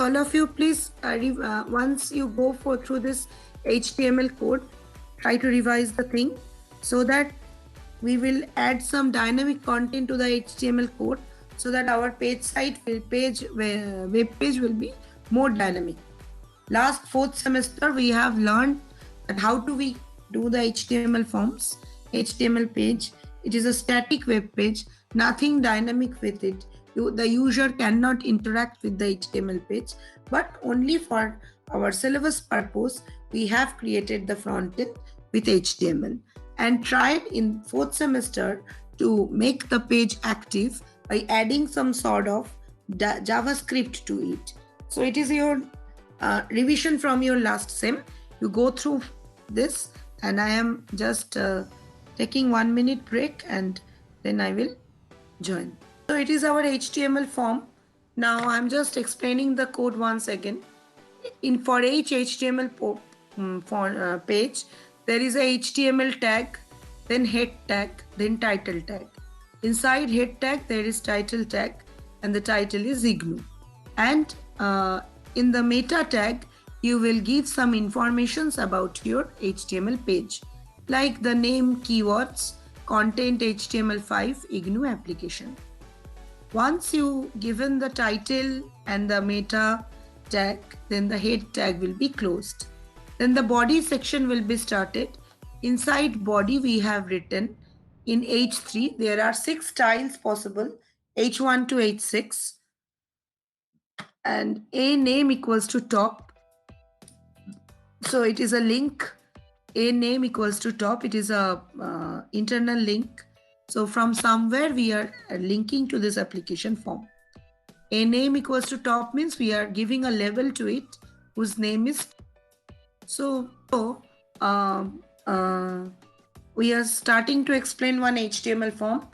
all of you, please, once you go through this HTML code, try to revise the thing so that we will add some dynamic content to the HTML code so that our web page will be more dynamic. Last fourth semester, we have learned that how do we do the HTML forms, HTML page. It is a static web page, nothing dynamic with it. The user cannot interact with the HTML page, but only for our syllabus purpose, we have created the front end with HTML and tried in fourth semester to make the page active by adding some sort of JavaScript to it. So it is your revision from your last sem. You go through this, and I am just taking 1 minute break, and then I will join. So it is our HTML form. Now I'm just explaining the code once again. For each HTML page, there is a HTML tag, then head tag, then title tag. Inside head tag, there is title tag, and the title is IGNOU. And in the meta tag, you will give some informations about your HTML page, like the name, keywords, content HTML5 IGNOU application. Once you given the title and the meta tag, then the head tag will be closed. Then the body section will be started. Inside body, we have written in H3, there are 6 styles possible, H1 to H6. And a name equals to top. So it is a link. A name equals to top. It is a internal link. So from somewhere we are linking to this application form. A name equals to top means we are giving a label to it whose name is. So we are starting to explain one HTML form.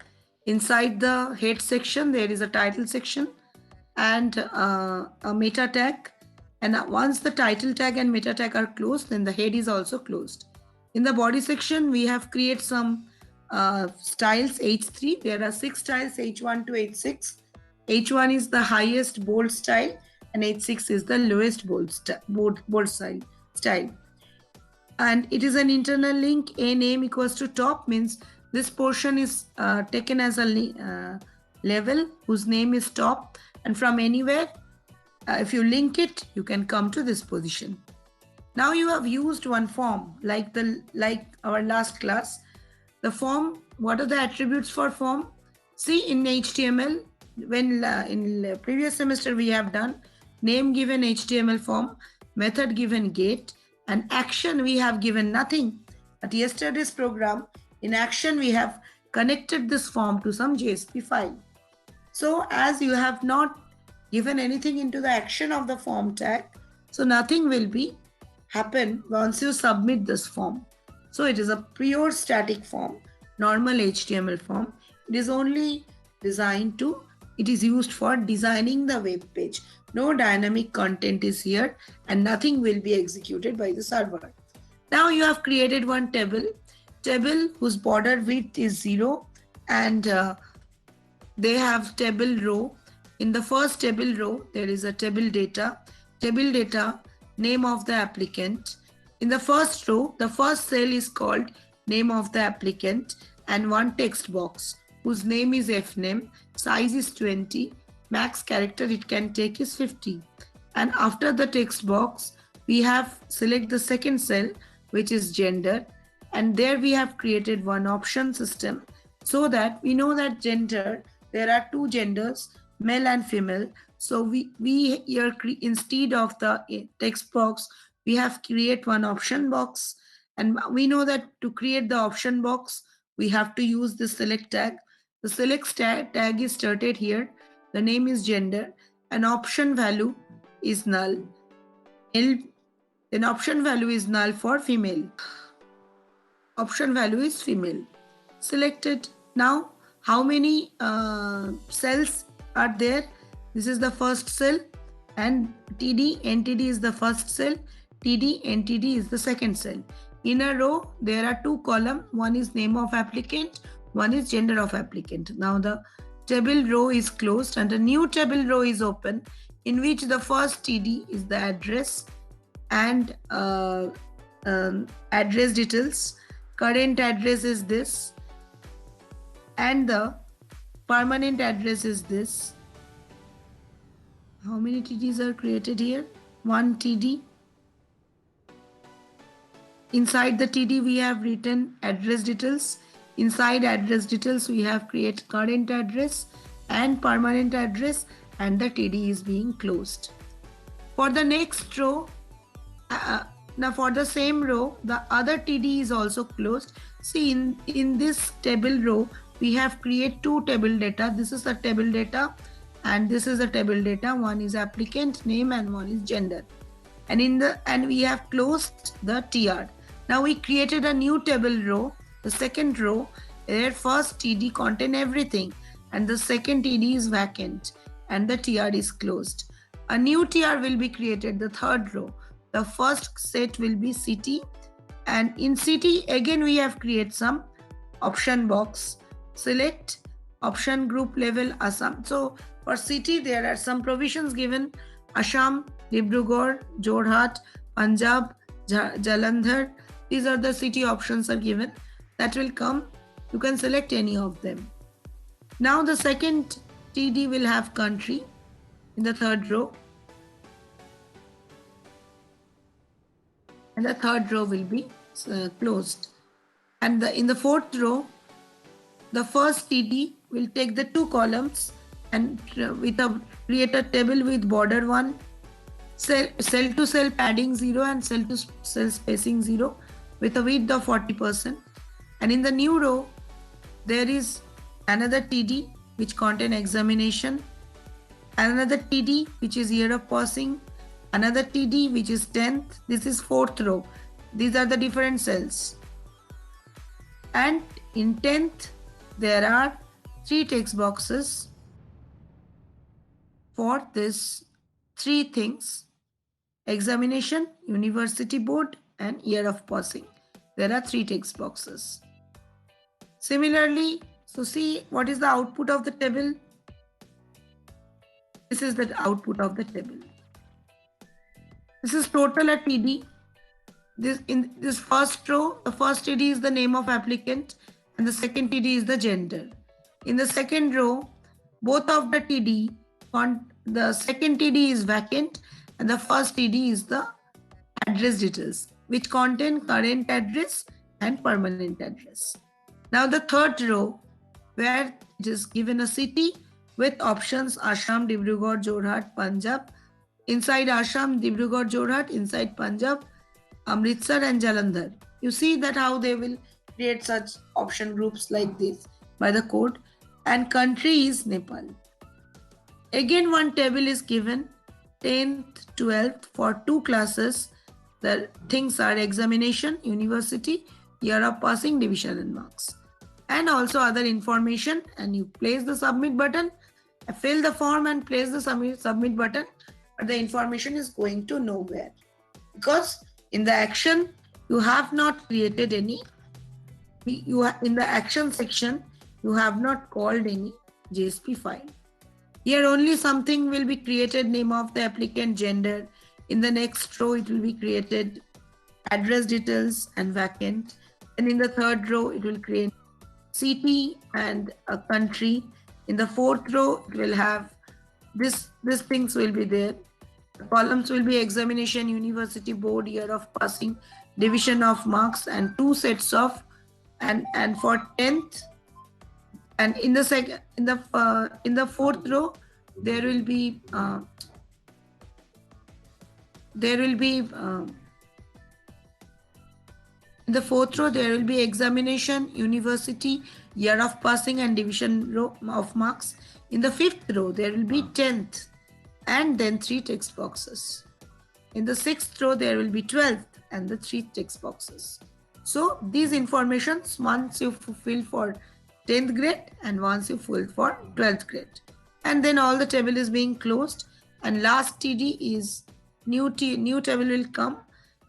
Inside the head section, there is a title section and a meta tag. And once the title tag and meta tag are closed, then the head is also closed. In the body section, we have created some styles H3. There are 6 styles H1 to H6. H1 is the highest bold style and H6 is the lowest bold style. And it is an internal link. A name equals to top means this portion is taken as a level whose name is top, and from anywhere if you link it, you can come to this position. Now you have used one form like our last class. The form, what are the attributes for form? See, in HTML, when in the previous semester we have done name given HTML form, method given get, and action we have given nothing. At yesterday's program, in action we have connected this form to some JSP file. So as you have not given anything into the action of the form tag, so nothing will be happen once you submit this form. So it is a pure static form, normal HTML form. It is only designed to, it is used for designing the web page. No dynamic content is here and nothing will be executed by the server. Now you have created one table whose border width is 0, and they have table row. In the first table row, there is a table data, name of the applicant. In the first row, the first cell is called name of the applicant and one text box whose name is fname, size is 20, max character it can take is 50. And after the text box, we have select the second cell, which is gender. And there we have created one option system so that we know that gender, there are 2 genders, male and female. So we here instead of the text box, we have create one option box, and we know that to create the option box we have to use the select tag. The select tag is started here. The name is gender and option value is null. Then option value is null for female. Option value is female. Selected. Now how many cells are there? This is the first cell, and NTD is the first cell, NTD is the second cell. In a row, there are 2 columns. One is name of applicant, one is gender of applicant. Now the table row is closed and a new table row is open. in which the first TD is the address and address details. Current address is this, and the permanent address is this. How many TDs are created here? One TD. Inside the TD we have written address details. Inside address details we have created current address and permanent address, and the TD is being closed. For the next row, now for the same row, the other TD is also closed. See, in this table row, we have created two table data. This is the table data and this is the table data. One is applicant name and one is gender. And we have closed the TR. Now we created a new table row, the second row, where first TD contain everything and the second TD is vacant and the TR is closed. A new TR will be created, the third row. The first set will be city, and in city again we have created some option box. Select option group level Assam. So for city there are some provisions given: Assam, Dibrugarh, Jorhat, Punjab, Jalandhar. These are the city options are given. That will come. You can select any of them. Now the second TD will have country in the third row. And the third row will be closed. And in the fourth row, the first TD will take the two columns and create a table with border 1, cell to cell padding 0 and cell to cell spacing 0 with a width of 40%. And in the new row, there is another TD which contain examination, another TD which is year of passing, another TD which is 10th. This is fourth row. These are the different cells. And in 10th, there are 3 text boxes for this 3 things: examination, university board and year of passing. There are 3 text boxes. Similarly, so see what is the output of the table. This is the output of the table. This is total a TD. In this first row, the first TD is the name of applicant and the second TD is the gender. In the second row, both of the TD, the second TD is vacant and the first TD is the address details, which contain current address and permanent address. Now the third row, where it is given a city with options Assam, Dibrugarh, Jorhat, Punjab. Inside Assam, Dibrugarh, Jorhat, inside Punjab, Amritsar and Jalandhar. You see that how they will create such option groups like this by the code. And country is Nepal. Again, one table is given, 10th, 12th for 2 classes. The things are examination, university, year of passing, division and marks. And also other information, and you place the submit button, fill the form and place the submit button, but the information is going to nowhere because in the action you have not created any, in the action section you have not called any JSP file. Here only something will be created, name of the applicant, gender. In the next row it will be created address details and vacant, and in the third row it will create city and a country. In the fourth row it will have these things will be there. The columns will be examination, university board, year of passing, division of marks, and 2 sets of and for 10th. And in the fourth row there will be in the fourth row there will be examination, university, year of passing and division row of marks. In the 5th row there will be 10th and then 3 text boxes. In the 6th row there will be 12th and the 3 text boxes. So these informations once you fulfill for 10th grade and once you fulfill for 12th grade. And then all the table is being closed, and last TD is new table will come,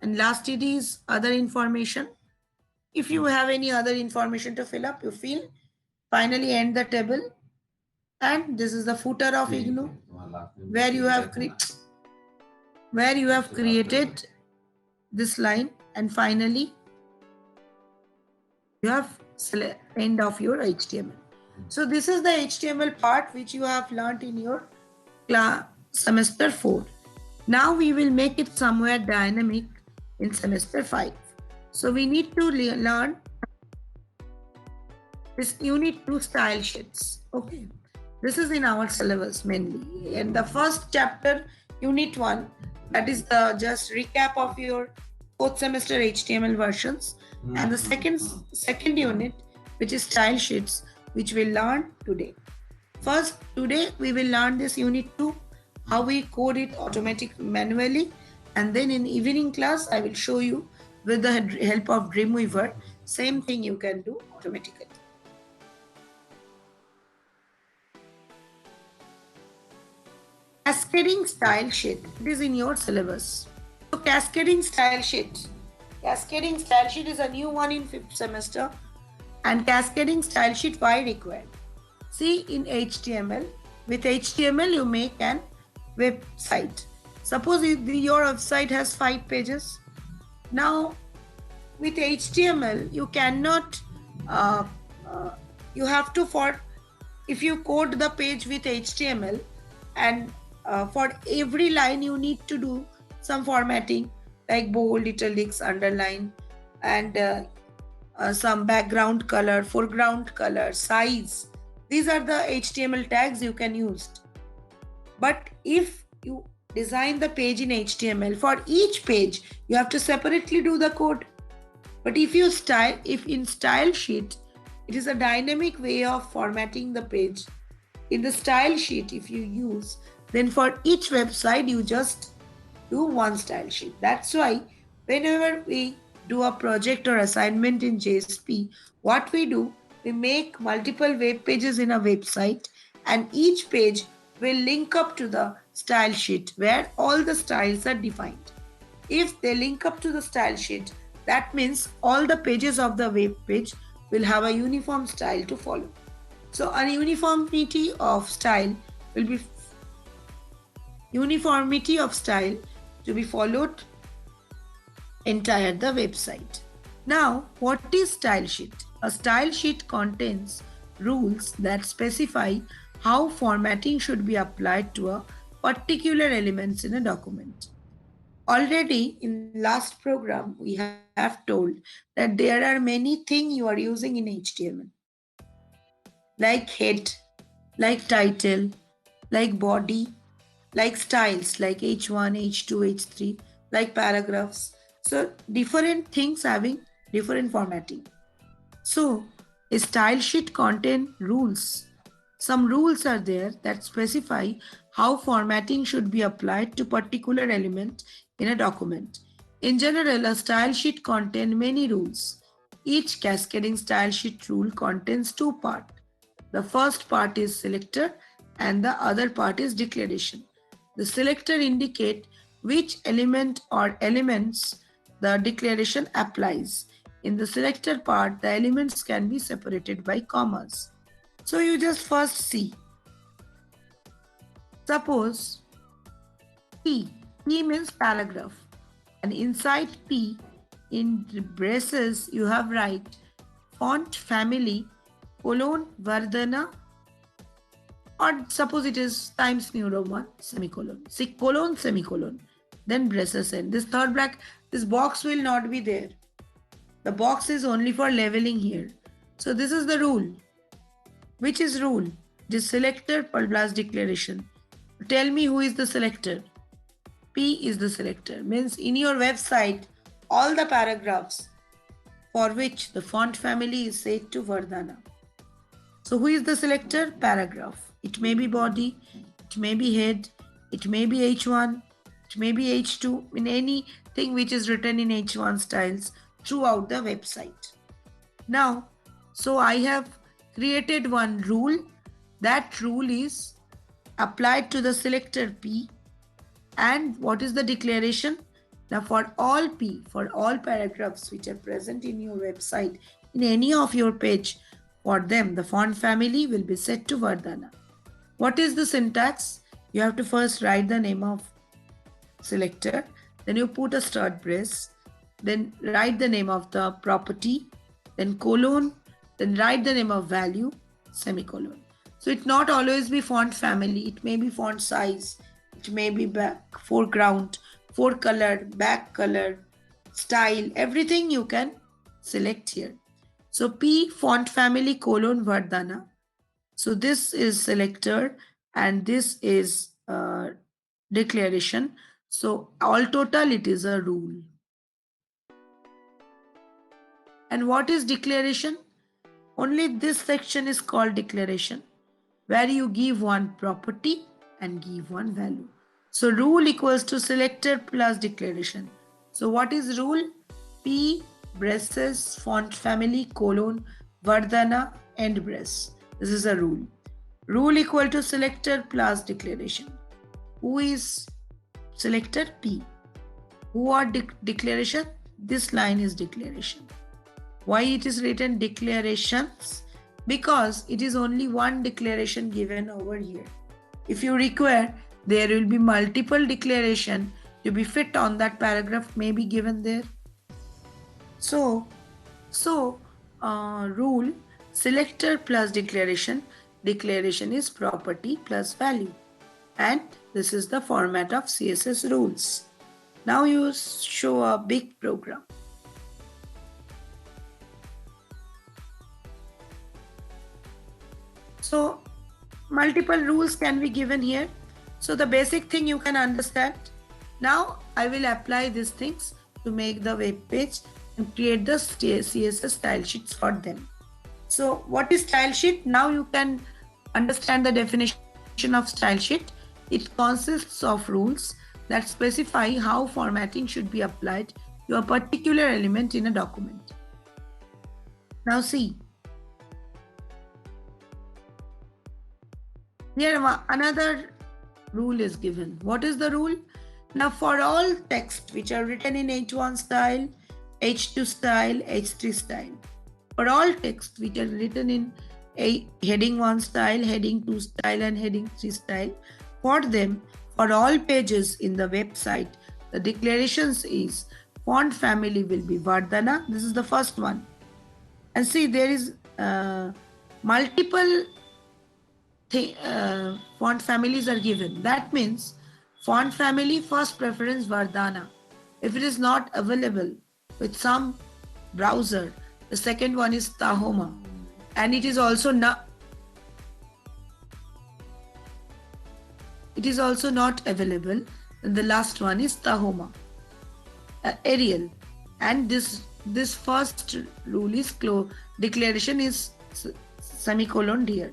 and last TD is other information. If you have any other information to fill up, you fill. Finally end the table, and this is the footer of IGNOU. where you have created this line, and finally you have end of your HTML. So this is the HTML part which you have learned in your semester 4. Now we will make it somewhere dynamic in semester 5. So we need to learn this unit 2 style sheets. Okay, this is in our syllabus mainly. And the first chapter, unit 1, that is the just recap of your 4th semester HTML versions. And the second unit, which is style sheets, which we'll learn today. First, today we will learn this unit 2, how we code it automatically manually, and then in evening class I will show you with the help of Dreamweaver, same thing you can do automatically. Cascading style sheet, it is in your syllabus. So cascading style sheet is a new one in 5th semester. And cascading style sheet, why required? See, in HTML, with HTML you make an website. Suppose your website has 5 pages. Now with HTML you cannot you have to, if you code the page with HTML, and for every line you need to do some formatting like bold, italics, underline, and some background color, foreground color, size. These are the HTML tags you can use. But if you design the page in HTML, for each page you have to separately do the code. But if in style sheet, it is a dynamic way of formatting the page. In the style sheet, if you use, then for each website you just do one style sheet. That's why whenever we do a project or assignment in JSP, what we do, we make multiple web pages in a website, and each page will link up to the style sheet where all the styles are defined. If they link up to the style sheet, that means all the pages of the web page will have a uniform style to follow. So a uniformity of style to be followed entire the website. Now, what is style sheet? A style sheet contains rules that specify how formatting should be applied to a particular elements in a document. Already in last program, we have told that there are many things you are using in HTML, like head, like title, like body, like styles, like H1, H2, H3, like paragraphs. So different things having different formatting. So a style sheet contains rules. Some rules are there that specify how formatting should be applied to particular element in a document. In general, a style sheet contains many rules. Each cascading style sheet rule contains 2 parts. The first part is selector and the other part is declaration. The selector indicates which element or elements the declaration applies. In the selector part, the elements can be separated by commas. So you just first see. Suppose P means paragraph, and inside P, in braces, you have write font family Vardhana, or suppose it is Times New Roman semicolon, then braces end. This third bracket, this box will not be there. The box is only for leveling here. So this is the rule. Which is rule? It is selector plus declaration. Tell me who is the selector. P is the selector. Means in your website, all the paragraphs for which the font family is set to Vardhana. So who is the selector? Paragraph. It may be body, it may be head, it may be H1, it may be H2, in anything which is written in H1 styles throughout the website. Now, so I have created one rule. That rule is applied to the selector P. And what is the declaration? Now for all P, for all paragraphs which are present in your website, in any of your page, for them the font family will be set to Vardhana. What is the syntax? You have to first write the name of selector, then you put a start brace, then write the name of the property, then colon, then write the name of value, semicolon. So it not always be font family, it may be font size, it may be back, foreground, forecolor, back color, style, everything you can select here. So P font family colon Vardhana. So this is selector and this is declaration. So all total it is a rule. And what is declaration? Only this section is called declaration, where you give one property and give one value. So rule equals to selector plus declaration. So what is rule? P braces font family colon Vardhana end brace. This is a rule. Rule equal to selector plus declaration. Who is selector? P. Who are declaration? This line is declaration. Why it is written declarations? Because it is only one declaration given over here. If you require, there will be multiple declaration to be fit on that paragraph may be given there. So rule selector plus declaration. Declaration is property plus value. And this is the format of CSS rules. Now you show a big program. So multiple rules can be given here. So the basic thing you can understand. Now I will apply these things to make the web page and create the CSS style sheets for them. So what is style sheet? Now you can understand the definition of style sheet. It consists of rules that specify how formatting should be applied to a particular element in a document. Now see. Here another rule is given. What is the rule? Now for all text which are written in H1 style, H2 style, H3 style, for all text which are written in a heading 1 style, heading 2 style and heading 3 style, for them, for all pages in the website, the declarations is font family will be Vardhana. This is the first one. And see there is multiple font families are given. That means font family first preference Vardhana. If it is not available with some browser, the second one is Tahoma, and it is also not available. And the last one is Tahoma, Arial, and this first rule is declaration is semicolon here.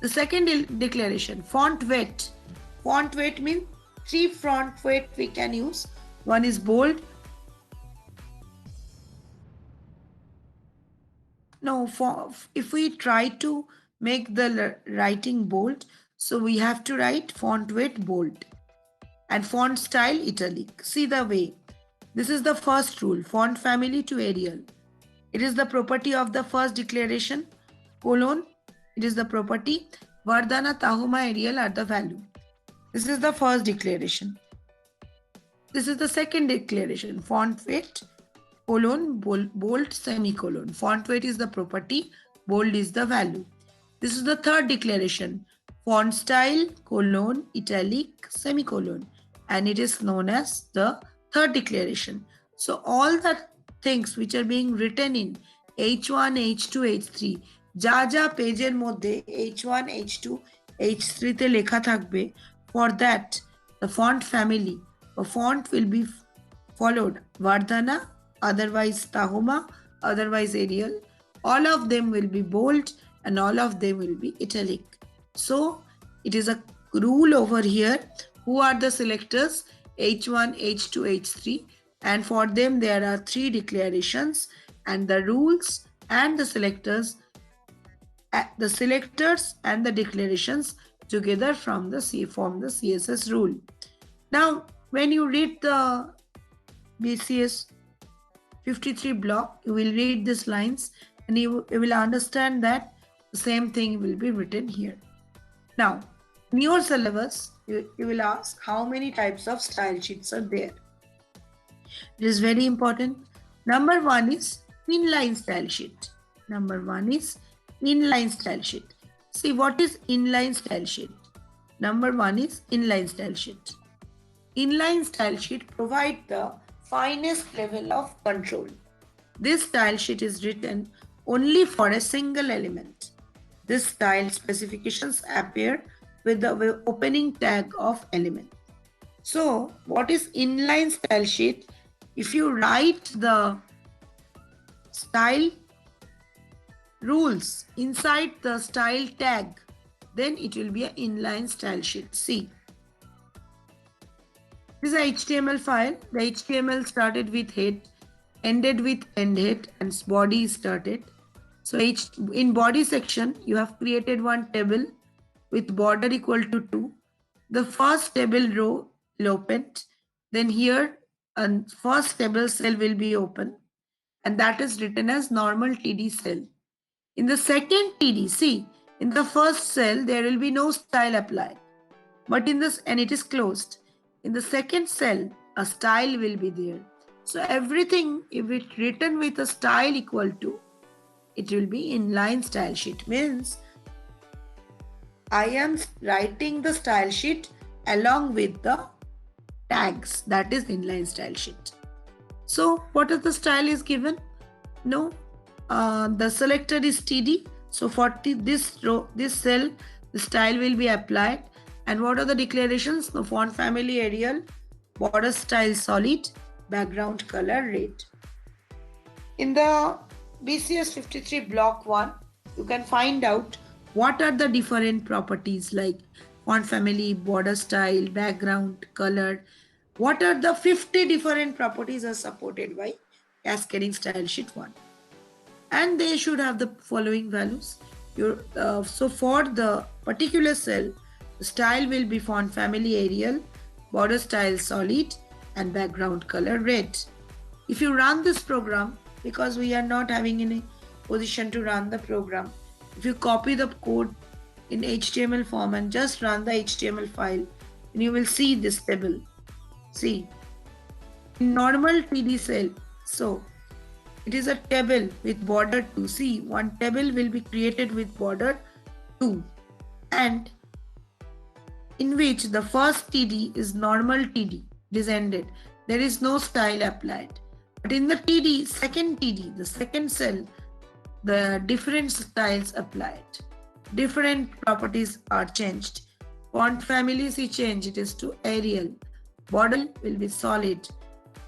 The second declaration, font weight. Font weight means 3 font weight we can use. One is bold. No, if we try to make the writing bold, so we have to write font weight bold and font style italic. See the way. This is the first rule, font family to Arial. It is the property of the first declaration, colon. It is the property. Vardhana, Tahoma, Arial are the value. This is the first declaration. This is the second declaration. Font weight, colon, bold, semicolon. Font weight is the property. Bold is the value. This is the third declaration. Font style, colon, italic, semicolon. And it is known as the third declaration. So all the things which are being written in H1, H2, H3, যা পেজের মধ্যে H1, H2, H3 তে লেখা থাকবে, for that the font family or font will be followed Vardhana, otherwise Tahoma, otherwise Arial. All of them will be bold and all of them will be italic. So it is a rule over here. Who are the selectors? H1, H2, H3, and for them there are 3 declarations, and the rules and the selectors and the declarations together form the CSS rule. Now, when you read the BCS 53 block, you will read these lines and you will understand that the same thing will be written here. Now, in your syllabus, You will ask how many types of style sheets are there. It is very important. Number one is inline style sheet. Number one is inline style sheet. See what is inline style sheet. Number one is inline style sheet. Inline style sheet provide the finest level of control. This style sheet is written only for a single element. This style specifications appear with the opening tag of element. So, what is inline style sheet? If you write the style rules inside the style tag, then it will be an inline style sheet. See, this is a HTML file. The HTML started with head, ended with end head, and body started. So in body section, you have created one table with border equal to 2. The first table row will open. Then here, a first table cell will be open, and that is written as normal TD cell. In the second TD, see, in the first cell, there will be no style applied, but in this, and it is closed. In the second cell, a style will be there. So everything, if it written with a style equal to, it will be inline style sheet. Means I am writing the style sheet along with the tags. That is inline style sheet. So what is the style is given? No, the selector is TD. So for this row, this cell, the style will be applied. And what are the declarations? The font family Arial, border style solid, background color red. In the BCS 53 block 1, you can find out what are the different properties like font family, border style, background, color. What are the 50 different properties are supported by Cascading Style Sheet 1. And they should have the following values. So for the particular cell, the style will be font family Arial, border style solid, and background color red. If you run this program, because we are not having any position to run the program, if you copy the code in HTML form and just run the HTML file, and you will see this table. See, in normal TD cell, so it is a table with border 2. See, one table will be created with border 2, and in which the first TD is normal TD, it is ended. There is no style applied. But in the TD, second TD, the second cell, the different styles applied. Different properties are changed. Font families is changed, it is to Arial. Border will be solid.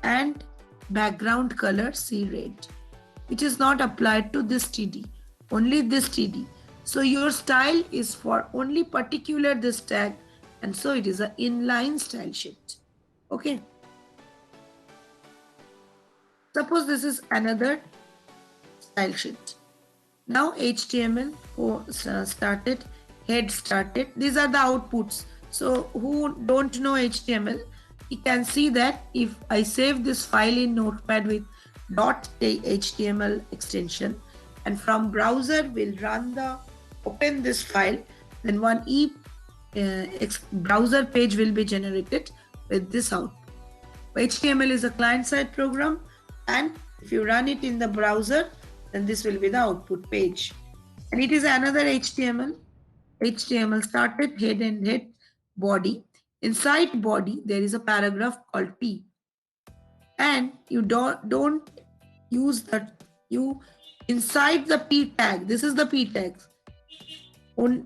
And background color see red. It is not applied to this TD, only this TD. So your style is for only particular this tag, and so it is an inline style sheet. Okay. Suppose this is another style sheet. Now HTML started, head started. These are the outputs. So who don't know HTML, you can see that if I save this file in Notepad with .html extension, and from browser will open this file, then one browser page will be generated with this output. HTML is a client-side program, and if you run it in the browser, then this will be the output page. And it is another HTML. HTML started, head and head, body. Inside body, there is a paragraph called P. And you don't use that. You inside the P tag. This is the P tag.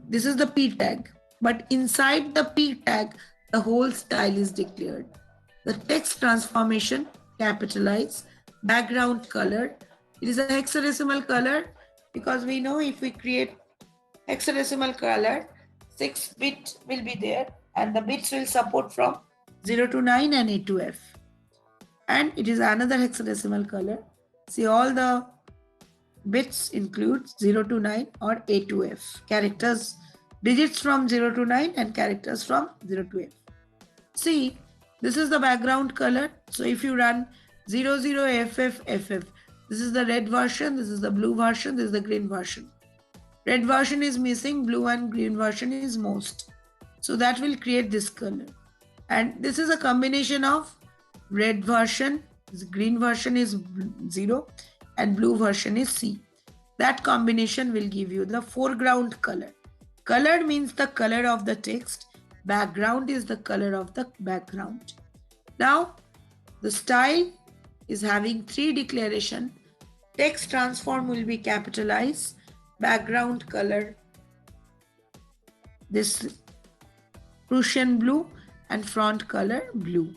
This is the P tag. But inside the P tag, the whole style is declared. The text transformation, capitalize, background color. It is a hexadecimal color because we know if we create hexadecimal color, 6-bit will be there, and the bits will support from 0 to 9 and A to F. And it is another hexadecimal color. See, all the bits include 0 to 9 or A to F. Characters, digits from 0 to 9 and characters from 0 to F. See, this is the background color. So if you run 00FFFF, this is the red version, this is the blue version, this is the green version. Red version is missing, blue and green version is most. So that will create this color. And this is a combination of red version, green version is 0 and blue version is C. That combination will give you the foreground color. Color means the color of the text. Background is the color of the background. Now, the style is having 3 declaration. Text transform will be capitalized. Background color, this Prussian blue, and front color blue.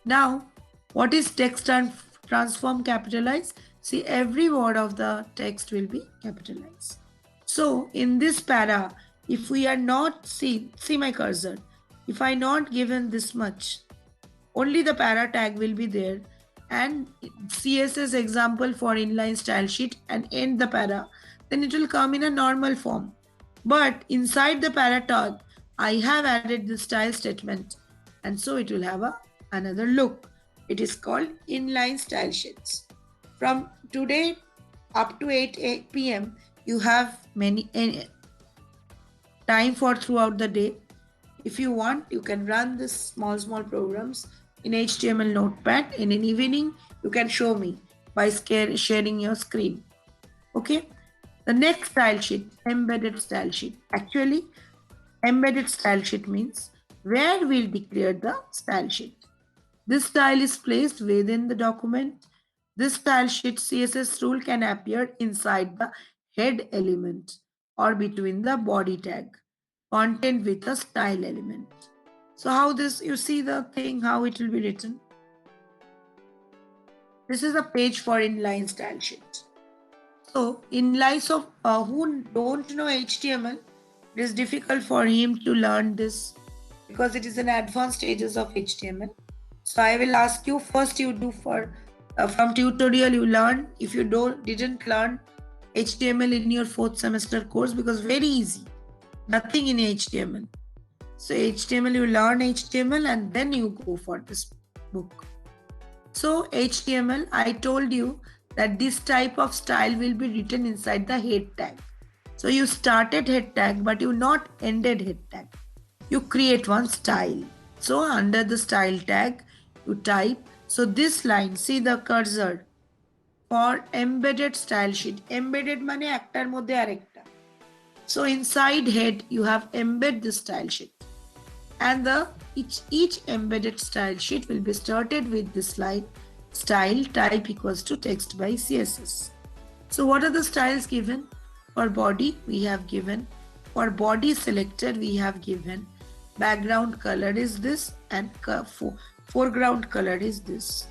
Now, what is text transform capitalized? See, every word of the text will be capitalized. So, in this para, if we are not, see my cursor, if I not given this much, only the para tag will be there, and CSS example for inline style sheet and end the para, then it will come in a normal form. But inside the para tag, I have added the style statement, and so it will have another look. It is called inline style sheets. From today up to 8 p.m., you have many time for throughout the day. If you want, you can run this small programs in HTML notepad. In an evening, you can show me by sharing your screen. Okay. The next style sheet, embedded style sheet. Actually, embedded style sheet means where we'll declare the style sheet. This style is placed within the document. This style sheet CSS rule can appear inside the head element or between the body tag, content with a style element. So how this, you see the thing, how it will be written. This is a page for inline style sheet. So inlines of who don't know HTML, it is difficult for him to learn this because it is an advanced stages of HTML. So I will ask you first, you do for from tutorial you learn. If you didn't learn HTML in your 4th semester course, because very easy, nothing in HTML. So HTML, you learn HTML and then you go for this book. So HTML, I told you that this type of style will be written inside the head tag. So you started head tag, but you not ended head tag. You create one style. So under the style tag, you type. So this line, see the cursor for embedded style sheet. Embedded mane ektar moddhe arekta. So inside head, you have embed the style sheet. And each embedded style sheet will be started with this line, style type equals to text by CSS. So what are the styles given? For body, we have given. For body selected, we have given. Background color is this and foreground color is this.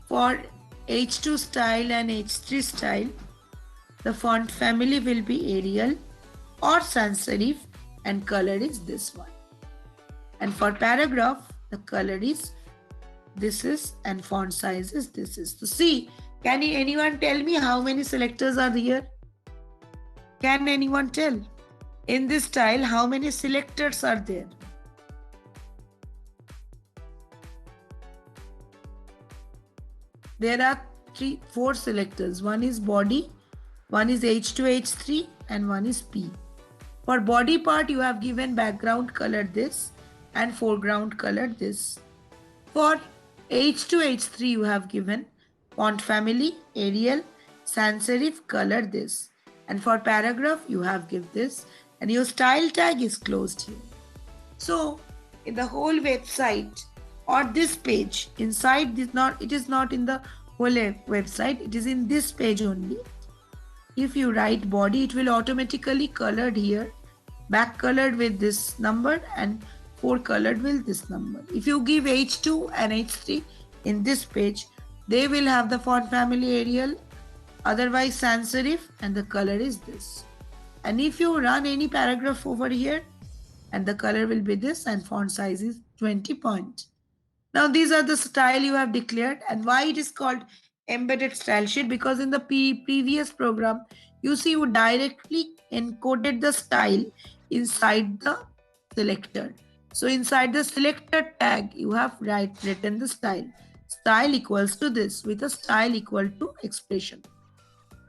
For H2 style and H3 style, the font family will be Arial or sans serif and color is this one. And for paragraph, the color is this is and font size is this is. So see, can anyone tell me how many selectors are here? Can anyone tell? In this style, how many selectors are there? There are 4 selectors. One is body, one is H2, H3 and one is P. For body part, you have given background color this and foreground color this. For H2, H3, you have given font family, Arial, sans serif, color this. And for paragraph, you have given this and your style tag is closed here. So in the whole website or this page, inside this, it is not in the whole website, it is in this page only. If you write body, it will automatically colored here, back colored with this number and fore colored with this number. If you give H2 and H3 in this page, they will have the font family Arial, otherwise sans serif, and the color is this. And if you run any paragraph over here, and the color will be this and font size is 20 point. Now these are the style you have declared, and why it is called embedded style sheet, because in the previous program, you see you directly encoded the style inside the selector. So inside the selector tag, you have written the style. Style equals to this with a style equal to expression.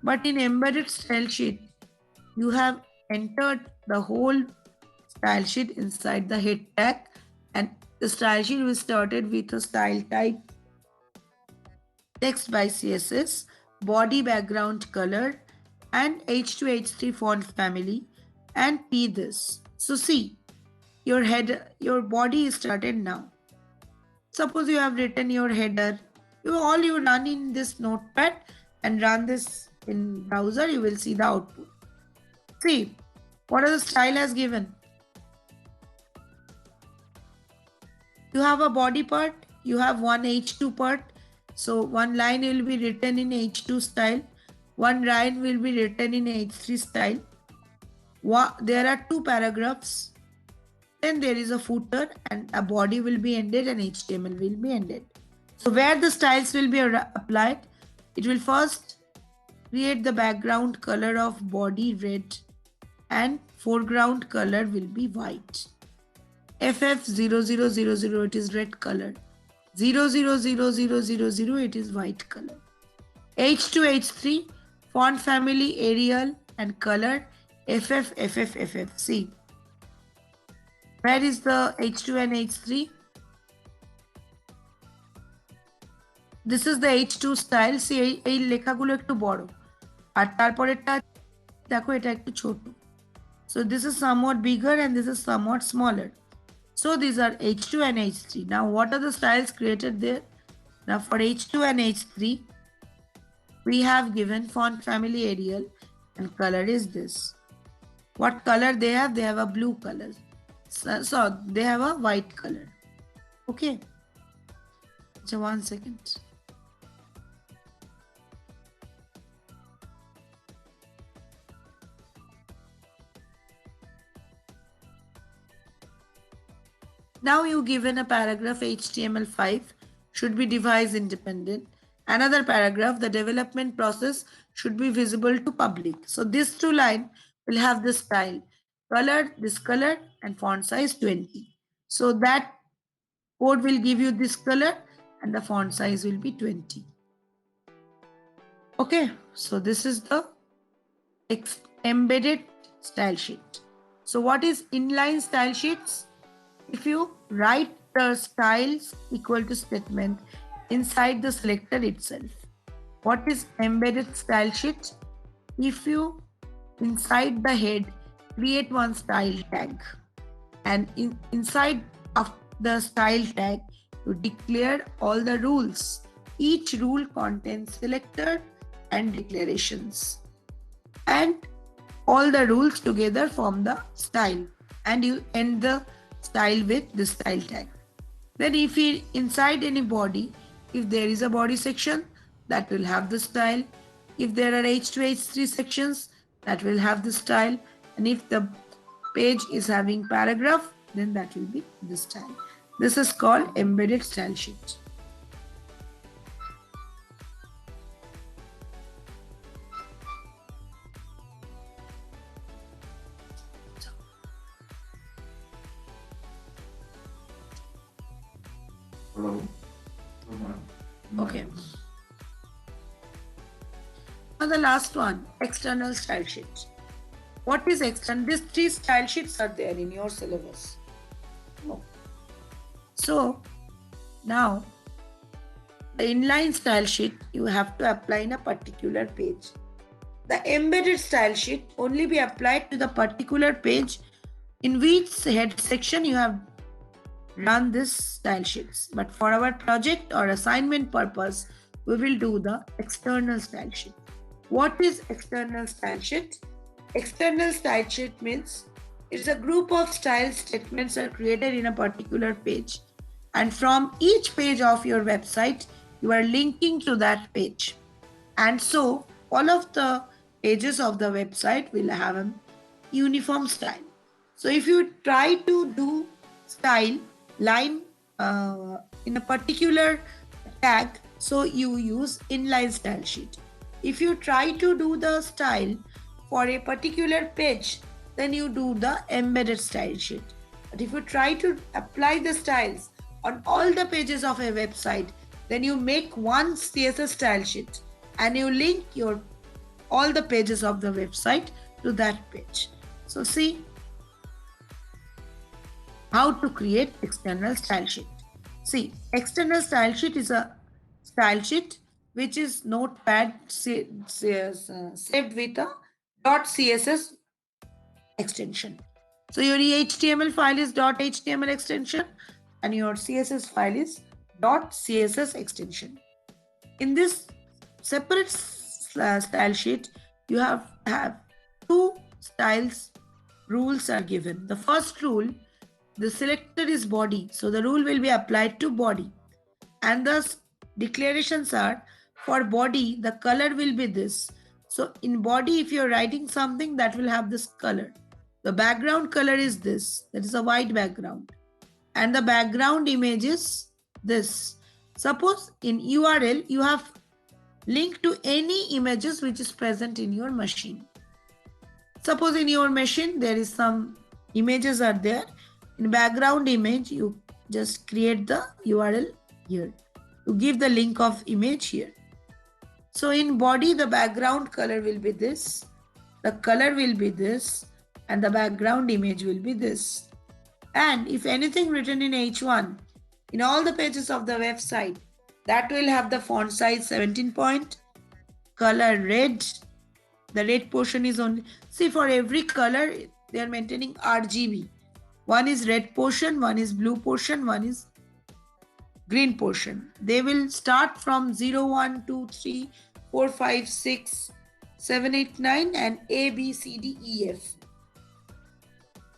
But in embedded style sheet, you have entered the whole style sheet inside the head tag, and the style sheet will started with a style type text by CSS, body background color, and H2H3 font family, and P this. So see, your body is started now. Suppose you have written your header, you run in this notepad and run this in browser, you will see the output. See, what are the style has given? You have a body part, you have one H2 part. So one line will be written in H2 style, one line will be written in H3 style. There are two paragraphs. Then there is a footer and a body will be ended and HTML will be ended. So where the styles will be applied, it will first create the background color of body red and foreground color will be white. FF0000, it is red color. 000000, it is white color. H2, H3, font family Arial and color FFFFFF. See, where is the H2 and H3? This is the H2 style. See, এই লেখাগুলো একটু বড় আর তারপরেরটা দেখো এটা একটু ছোট. So this is somewhat bigger and this is somewhat smaller. So these are H2 and H3. Now what are the styles created there? Now for H2 and H3, we have given font family Arial and color is this. What color they have? They have a blue color. So they have a white color. Okay. So 1 second. Now you given a paragraph HTML5 should be device independent. Another paragraph, the development process should be visible to public. So this two line will have this style, color, this color and font size 20. So that code will give you this color and the font size will be 20. Okay, so this is the embedded style sheet. So what is inline style sheets? If you write the styles equal to statement inside the selector itself. What is embedded style sheet? If you inside the head create one style tag and inside of the style tag you declare all the rules. Each rule contains selector and declarations and all the rules together form the style and you end the style with the style tag. Then if you inside any body, if there is a body section that will have the style, if there are H2 H3 sections that will have the style, and if the page is having paragraph then that will be the style. This is called embedded style sheet. Okay. Now the last one, external style sheets. What is external? These three style sheets are there in your syllabus. So now the inline style sheet you have to apply in a particular page. The embedded style sheet only be applied to the particular page in which head section you have run this style sheets. But for our project or assignment purpose, we will do the external style sheet. What is external style sheet? External style sheet means it's a group of style statements are created in a particular page. And from each page of your website, you are linking to that page. And so all of the pages of the website will have a uniform style. So if you try to do style line in a particular tag, so you use inline style sheet. If you try to do the style for a particular page, then you do the embedded style sheet. But if you try to apply the styles on all the pages of a website, then you make one CSS style sheet and you link all the pages of the website to that page. So see, how to create external style sheet. See, external style sheet is a style sheet which is notepad saved with a .css extension. So your HTML file is .html extension and your CSS file is .css extension. In this separate style sheet, you have two styles rules are given. The first rule, the selector is body, so the rule will be applied to body. And the declarations are, for body, the color will be this. So in body, if you're writing something, that will have this color. The background color is this, that is a white background. And the background image is this. Suppose in URL, you have link to any images which is present in your machine. Suppose in your machine, there is some images are there. In background image, you just create the URL here. You give the link of image here. So in body, the background color will be this. The color will be this. And the background image will be this. And if anything written in H1, in all the pages of the website, that will have the font size 17 point, color red. The red portion is only, see, for every color, they are maintaining RGB. One is red portion, one is blue portion, one is green portion. They will start from 0, 1, 2, 3, 4, 5, 6, 7, 8, 9 and A, B, C, D, E, F.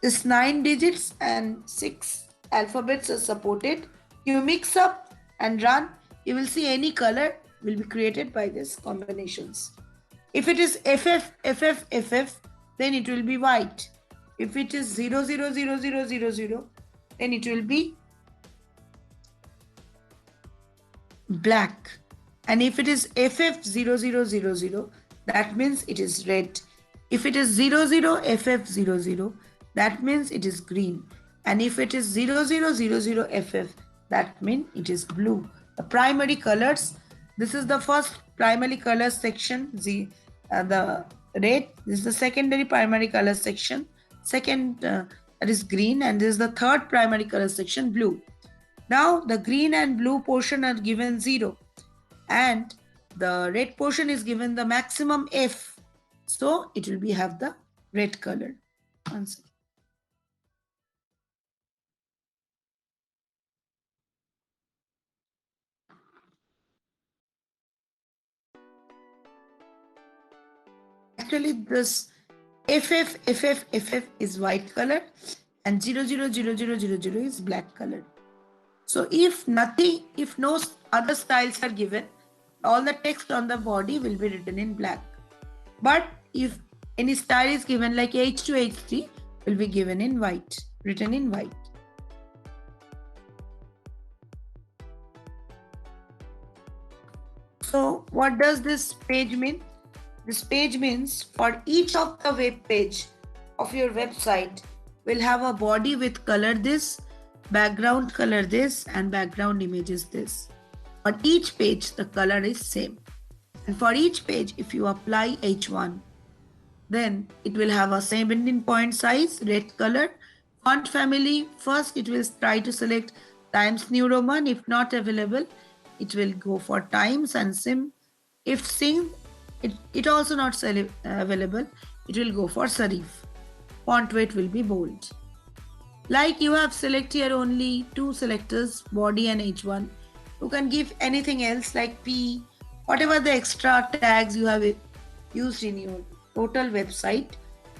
This 9 digits and 6 alphabets are supported. You mix up and run, you will see any color will be created by these combinations. If it is FF, FF, FF, then it will be white. If it is 0, 0, 0, 0, 0, 0, then it will be black. And if it is FF 0000, that means it is red. If it is 00FF00, that means it is green. And if it is 0000FF, that means it is blue. The primary colors, this is the first primary color section, the red. This is the secondary primary color section. Second, that is green, and this is the third primary color section, blue. Now the green and blue portion are given 0 and the red portion is given the maximum F. So it will be have the red color. Answer. Actually, this FF is white color and 000000 is black color. So if nothing, if no other styles are given, all the text on the body will be written in black. But if any style is given like H2, H3 will be given in white, written in white. So what does this page mean? This page means for each of the web page of your website will have a body with color this, background color this and background image is this. For each page the color is same. And for each page if you apply H1, then it will have a 17 point size, red color. Font family, first it will try to select Times New Roman. If not available, it will go for Times and Sim. If Sim, it also not available, it will go for Serif. Font weight will be bold. Like you have select here only two selectors, body and H1. You can give anything else like P, whatever the extra tags you have used in your total website.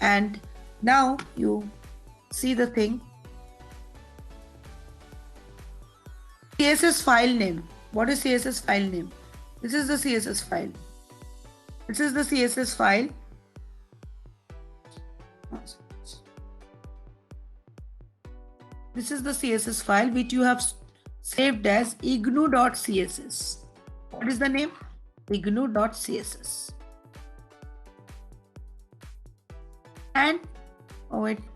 And now you see the thing. CSS file name. What is CSS file name? This is the CSS file. This is the CSS file. This is the CSS file which you have saved as ignu.css. What is the name? ignu.css. And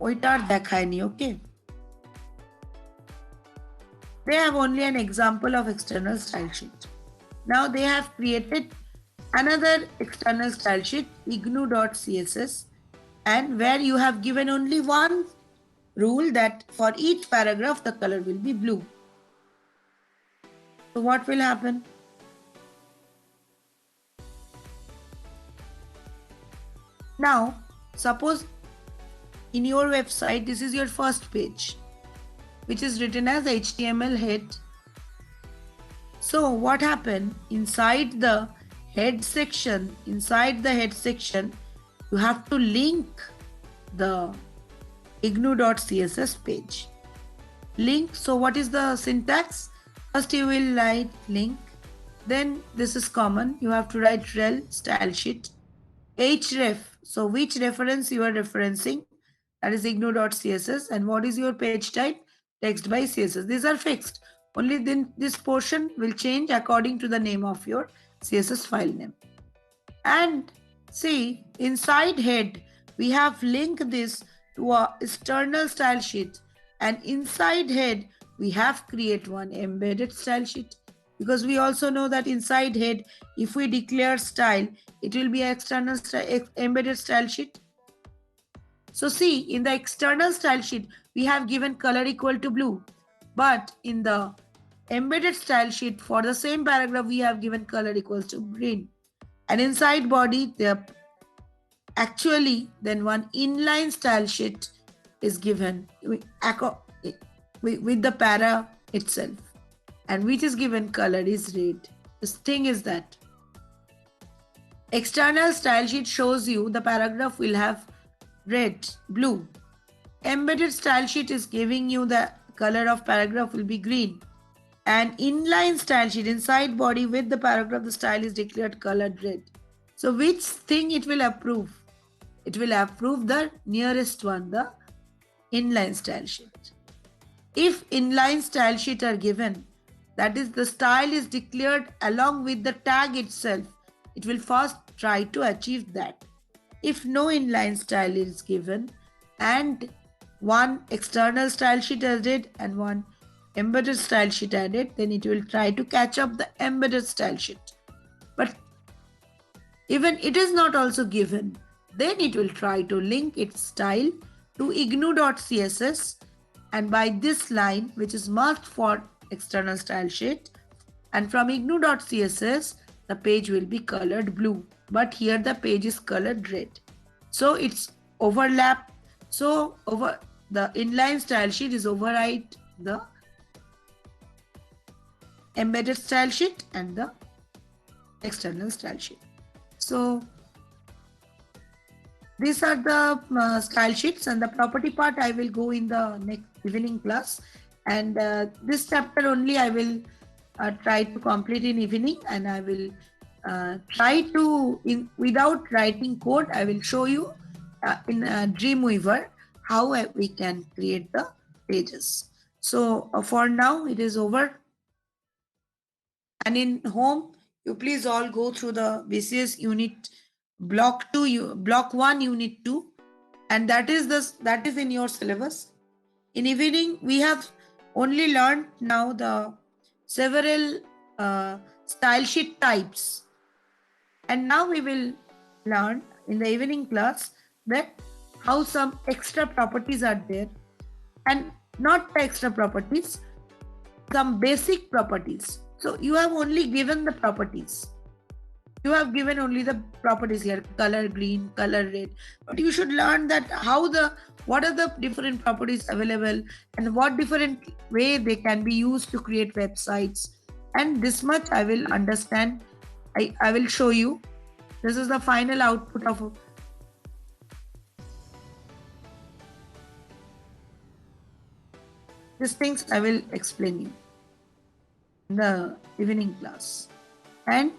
ওইটার দেখায়নি, okay? They have only an example of external style sheet. Now they have created another external style sheet, ignu.css, and where you have given only one rule that for each paragraph the color will be blue. So what will happen? Now, suppose in your website, this is your first page, which is written as HTML head. So what happened inside the head section? Inside the head section, you have to link the ignu.css page. Link. So what is the syntax? First you will write link. Then this is common. You have to write rel style sheet. href. So which reference you are referencing? That is ignu.css. And what is your page type? Text by CSS. These are fixed. Only then this portion will change according to the name of your CSS file name. And see, inside head, we have linked this to a external style sheet. And inside head, we have create one embedded style sheet. Because we also know that inside head, if we declare style, it will be an external embedded style sheet. So see, in the external style sheet, we have given color equal to blue. But in the embedded style sheet, for the same paragraph, we have given color equals to green. And inside body, actually, then one inline style sheet is given with the para itself. And which is given color is red. The thing is that external style sheet shows you the paragraph will have red, blue. Embedded style sheet is giving you the color of paragraph will be green. And inline style sheet, inside body with the paragraph, the style is declared colored red. So which thing it will approve? It will approve the nearest one, the inline style sheet. If inline style sheet are given, that is the style is declared along with the tag itself, it will first try to achieve that. If no inline style is given and one external style sheet added and one embedded style sheet added, then it will try to catch up the embedded style sheet. But even it is not also given, then it will try to link its style to ignu.css, and by this line, which is marked for external style sheet, and from ignu.css, the page will be colored blue. But here the page is colored red. So it's overlap. So over the inline style sheet is override the embedded style sheet and the external style sheet. So these are the style sheets, and the property part I will go in the next evening class. And this chapter only I will try to complete in evening, and I will try to, without writing code, I will show you in Dreamweaver how we can create the pages. So for now it is over. And in home, you please all go through the BCS unit block 1 unit 2, and that is in your syllabus. In evening, we have only learned now the several style sheet types, and now we will learn in the evening class that how some extra properties are there, and not the extra properties, some basic properties. So you have only given the properties. You have given only the properties here, color green, color red, but you should learn that what are the different properties available and what different way they can be used to create websites. And this much I will understand. I will show you. This is the final output of these things. I will explain you in the evening class. And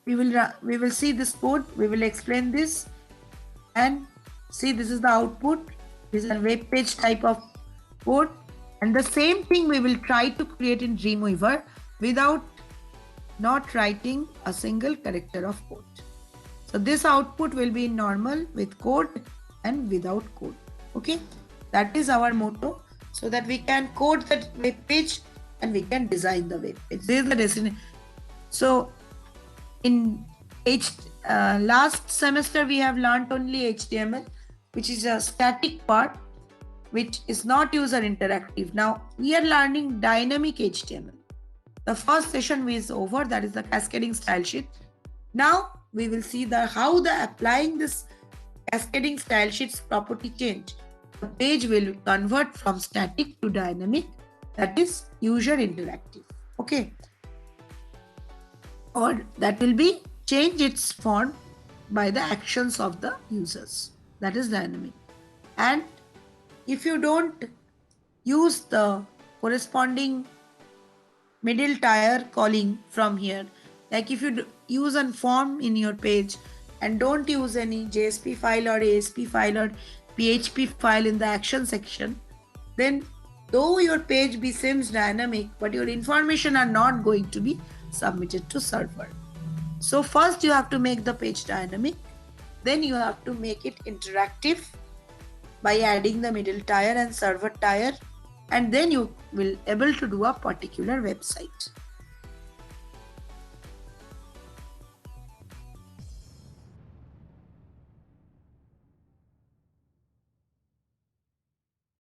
we will see this code, we will explain this, and see this is the output. This is a web page type of code, and the same thing we will try to create in Dreamweaver without not writing a single character of code. So this output will be in normal, with code and without code. Okay, that is our motto, so that we can code the web page and we can design the web page. This is the destination. So in last semester we have learned only HTML, which is a static part, which is not user interactive. Now we are learning dynamic HTML. The first session is over, that is the cascading style sheet. Now we will see how the applying this cascading style sheets property change. The page will convert from static to dynamic, that is user interactive. Okay. Or that will be change its form by the actions of the users, that is dynamic. And if you don't use the corresponding middle tier calling from here, like if you use a form in your page and don't use any JSP file or ASP file or PHP file in the action section, then though your page be seems dynamic, but your information are not going to be submitted to server. So first you have to make the page dynamic, then you have to make it interactive by adding the middle tier and server tier, and then you will able to do a particular website.